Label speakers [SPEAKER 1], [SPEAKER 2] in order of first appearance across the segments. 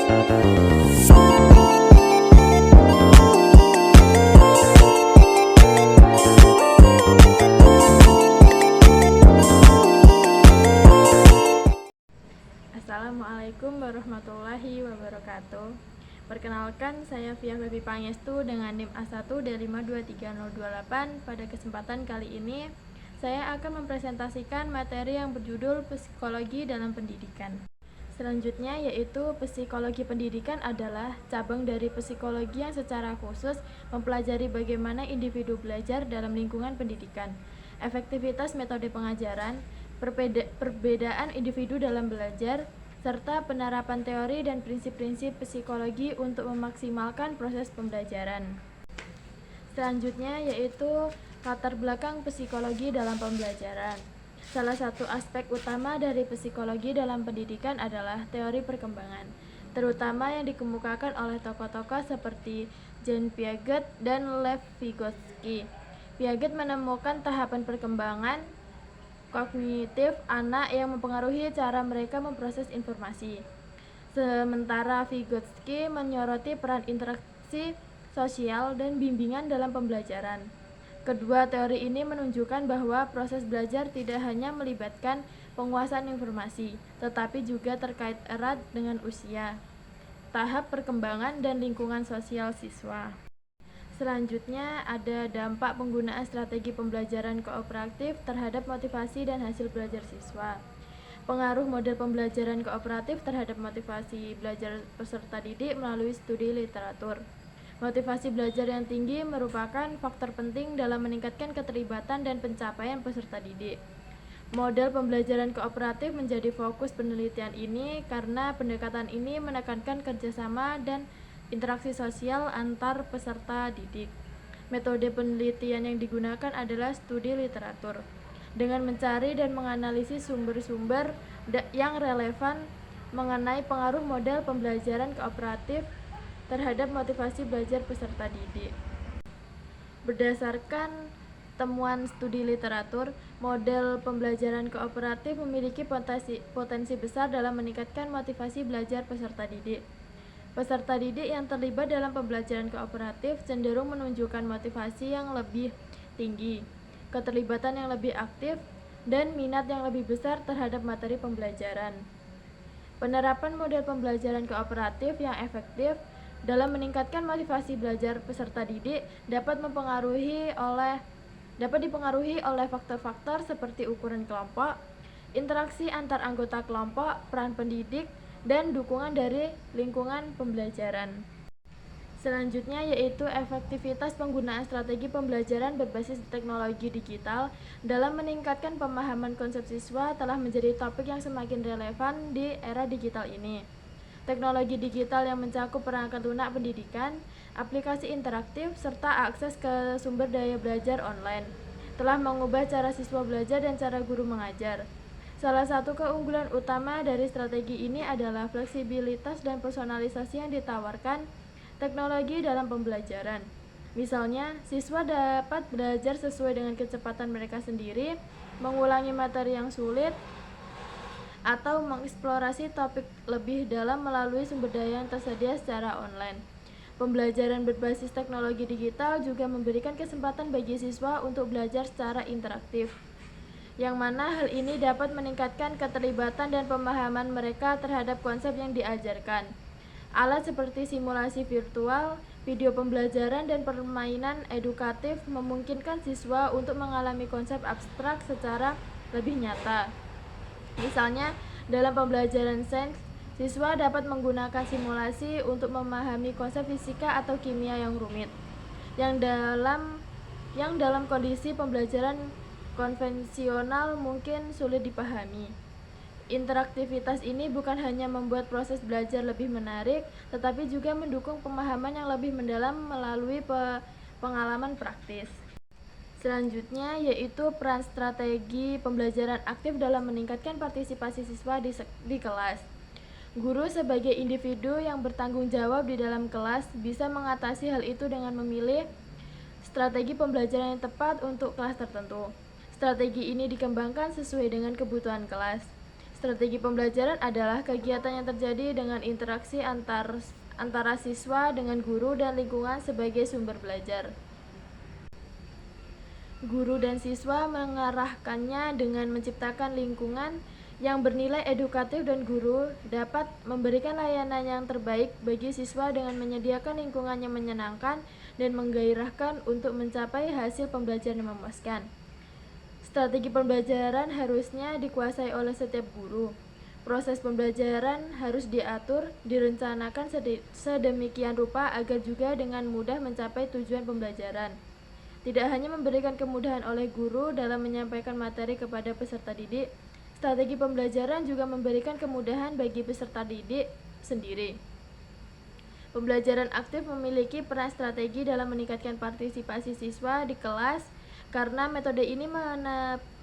[SPEAKER 1] Assalamualaikum warahmatullahi wabarakatuh. Perkenalkan, saya Via Febi Pangestu dengan NIM A1D523028. Pada kesempatan kali ini, saya akan mempresentasikan materi yang berjudul Psikologi dalam Pendidikan. Selanjutnya yaitu psikologi pendidikan adalah cabang dari psikologi yang secara khusus mempelajari bagaimana individu belajar dalam lingkungan pendidikan, efektivitas metode pengajaran, perbedaan individu dalam belajar, serta penerapan teori dan prinsip-prinsip psikologi untuk memaksimalkan proses pembelajaran. Selanjutnya yaitu latar belakang psikologi dalam pembelajaran. Salah satu aspek utama dari psikologi dalam pendidikan adalah teori perkembangan, terutama yang dikemukakan oleh tokoh-tokoh seperti Jean Piaget dan Lev Vygotsky. Piaget menemukan tahapan perkembangan kognitif anak yang mempengaruhi cara mereka memproses informasi. Sementara Vygotsky menyoroti peran interaksi sosial dan bimbingan dalam pembelajaran. Kedua teori ini menunjukkan bahwa proses belajar tidak hanya melibatkan penguasaan informasi, tetapi juga terkait erat dengan usia, tahap perkembangan, dan lingkungan sosial siswa. Selanjutnya ada dampak penggunaan strategi pembelajaran kooperatif terhadap motivasi dan hasil belajar siswa. Pengaruh model pembelajaran kooperatif terhadap motivasi belajar peserta didik melalui studi literatur. Motivasi belajar yang tinggi merupakan faktor penting dalam meningkatkan keterlibatan dan pencapaian peserta didik. Model pembelajaran kooperatif menjadi fokus penelitian ini karena pendekatan ini menekankan kerjasama dan interaksi sosial antar peserta didik. Metode penelitian yang digunakan adalah studi literatur, dengan mencari dan menganalisis sumber-sumber yang relevan mengenai pengaruh model pembelajaran kooperatif terhadap motivasi belajar peserta didik. Berdasarkan temuan studi literatur, model pembelajaran kooperatif memiliki potensi besar dalam meningkatkan motivasi belajar peserta didik. Peserta didik yang terlibat dalam pembelajaran kooperatif cenderung menunjukkan motivasi yang lebih tinggi, keterlibatan yang lebih aktif, dan minat yang lebih besar terhadap materi pembelajaran. Penerapan model pembelajaran kooperatif yang efektif dalam meningkatkan motivasi belajar peserta didik dapat dipengaruhi oleh faktor-faktor seperti ukuran kelompok, interaksi antar anggota kelompok, peran pendidik, dan dukungan dari lingkungan pembelajaran. Selanjutnya yaitu efektivitas penggunaan strategi pembelajaran berbasis teknologi digital dalam meningkatkan pemahaman konsep siswa telah menjadi topik yang semakin relevan di era digital ini. Teknologi digital yang mencakup perangkat lunak pendidikan, aplikasi interaktif, serta akses ke sumber daya belajar online telah mengubah cara siswa belajar dan cara guru mengajar. Salah satu keunggulan utama dari strategi ini adalah fleksibilitas dan personalisasi yang ditawarkan teknologi dalam pembelajaran. Misalnya, siswa dapat belajar sesuai dengan kecepatan mereka sendiri, mengulangi materi yang sulit, atau mengeksplorasi topik lebih dalam melalui sumber daya yang tersedia secara online. Pembelajaran berbasis teknologi digital juga memberikan kesempatan bagi siswa untuk belajar secara interaktif, yang mana hal ini dapat meningkatkan keterlibatan dan pemahaman mereka terhadap konsep yang diajarkan. Alat seperti simulasi virtual, video pembelajaran, dan permainan edukatif memungkinkan siswa untuk mengalami konsep abstrak secara lebih nyata. Misalnya, dalam pembelajaran sains, siswa dapat menggunakan simulasi untuk memahami konsep fisika atau kimia yang rumit, yang dalam kondisi pembelajaran konvensional mungkin sulit dipahami. Interaktivitas ini bukan hanya membuat proses belajar lebih menarik, tetapi juga mendukung pemahaman yang lebih mendalam melalui pengalaman praktis. Selanjutnya yaitu peran strategi pembelajaran aktif dalam meningkatkan partisipasi siswa di kelas. Guru sebagai individu yang bertanggung jawab di dalam kelas bisa mengatasi hal itu dengan memilih strategi pembelajaran yang tepat untuk kelas tertentu. Strategi ini dikembangkan sesuai dengan kebutuhan kelas. Strategi pembelajaran adalah kegiatan yang terjadi dengan interaksi antara siswa dengan guru dan lingkungan sebagai sumber belajar. Guru dan siswa mengarahkannya dengan menciptakan lingkungan yang bernilai edukatif, dan guru dapat memberikan layanan yang terbaik bagi siswa dengan menyediakan lingkungan yang menyenangkan dan menggairahkan untuk mencapai hasil pembelajaran yang memuaskan. Strategi pembelajaran harusnya dikuasai oleh setiap guru. Proses pembelajaran harus diatur, direncanakan sedemikian rupa agar juga dengan mudah mencapai tujuan pembelajaran. Tidak hanya memberikan kemudahan oleh guru dalam menyampaikan materi kepada peserta didik, strategi pembelajaran juga memberikan kemudahan bagi peserta didik sendiri. Pembelajaran aktif memiliki peran strategi dalam meningkatkan partisipasi siswa di kelas, karena metode ini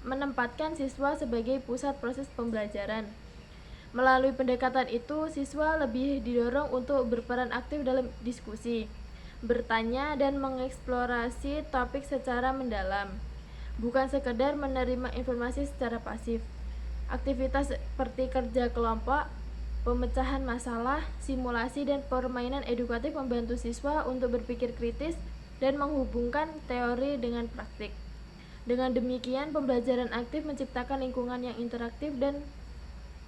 [SPEAKER 1] menempatkan siswa sebagai pusat proses pembelajaran. Melalui pendekatan itu, siswa lebih didorong untuk berperan aktif dalam diskusi, bertanya, dan mengeksplorasi topik secara mendalam, bukan sekedar menerima informasi secara pasif. Aktivitas seperti kerja kelompok, pemecahan masalah, simulasi, dan permainan edukatif membantu siswa untuk berpikir kritis dan menghubungkan teori dengan praktik. Dengan demikian, pembelajaran aktif menciptakan lingkungan yang interaktif dan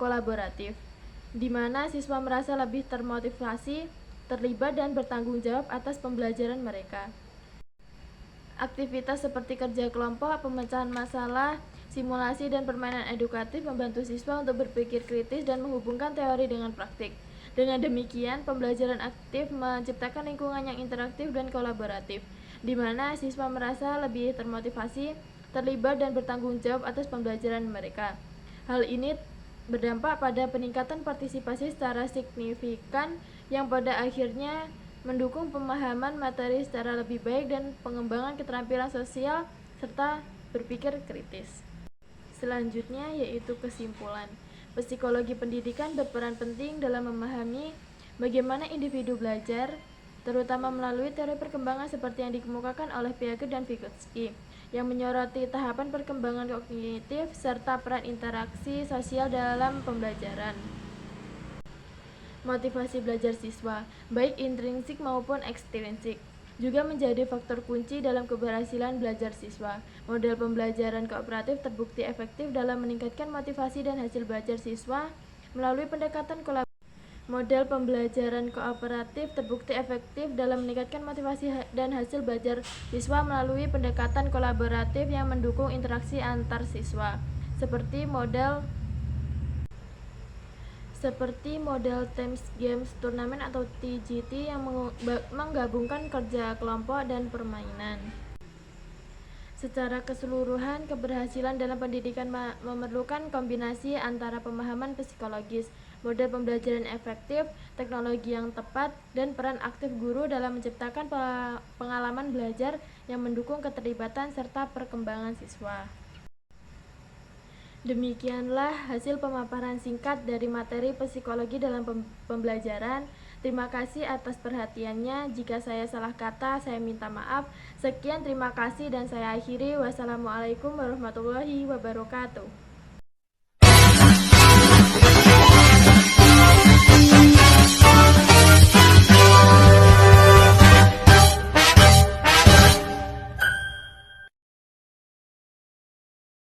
[SPEAKER 1] kolaboratif, di mana siswa merasa lebih termotivasi, terlibat, dan bertanggung jawab atas pembelajaran mereka. Aktivitas seperti kerja kelompok, pemecahan masalah, simulasi, dan permainan edukatif membantu siswa untuk berpikir kritis dan menghubungkan teori dengan praktik. Dengan demikian, pembelajaran aktif menciptakan lingkungan yang interaktif dan kolaboratif, di mana siswa merasa lebih termotivasi, terlibat, dan bertanggung jawab atas pembelajaran mereka. Hal ini berdampak pada peningkatan partisipasi secara signifikan yang pada akhirnya mendukung pemahaman materi secara lebih baik dan pengembangan keterampilan sosial serta berpikir kritis. Selanjutnya yaitu kesimpulan. Psikologi pendidikan berperan penting dalam memahami bagaimana individu belajar, terutama melalui teori perkembangan seperti yang dikemukakan oleh Piaget dan Vygotsky, yang menyoroti tahapan perkembangan kognitif serta peran interaksi sosial dalam pembelajaran. Motivasi belajar siswa, baik intrinsik maupun ekstrinsik, juga menjadi faktor kunci dalam keberhasilan belajar siswa. Model pembelajaran kooperatif terbukti efektif dalam meningkatkan motivasi dan hasil belajar siswa melalui pendekatan kolaborasi. Model pembelajaran kooperatif terbukti efektif dalam meningkatkan motivasi dan hasil belajar siswa melalui pendekatan kolaboratif yang mendukung interaksi antar siswa, seperti model Teams Games Turnamen atau TGT yang menggabungkan kerja kelompok dan permainan. Secara keseluruhan, keberhasilan dalam pendidikan memerlukan kombinasi antara pemahaman psikologis, model pembelajaran efektif, teknologi yang tepat, dan peran aktif guru dalam menciptakan pengalaman belajar yang mendukung keterlibatan serta perkembangan siswa. Demikianlah hasil pemaparan singkat dari materi psikologi dalam pembelajaran. Terima kasih atas perhatiannya. Jika saya salah kata, saya minta maaf. Sekian, terima kasih, dan saya akhiri. Wassalamualaikum warahmatullahi wabarakatuh.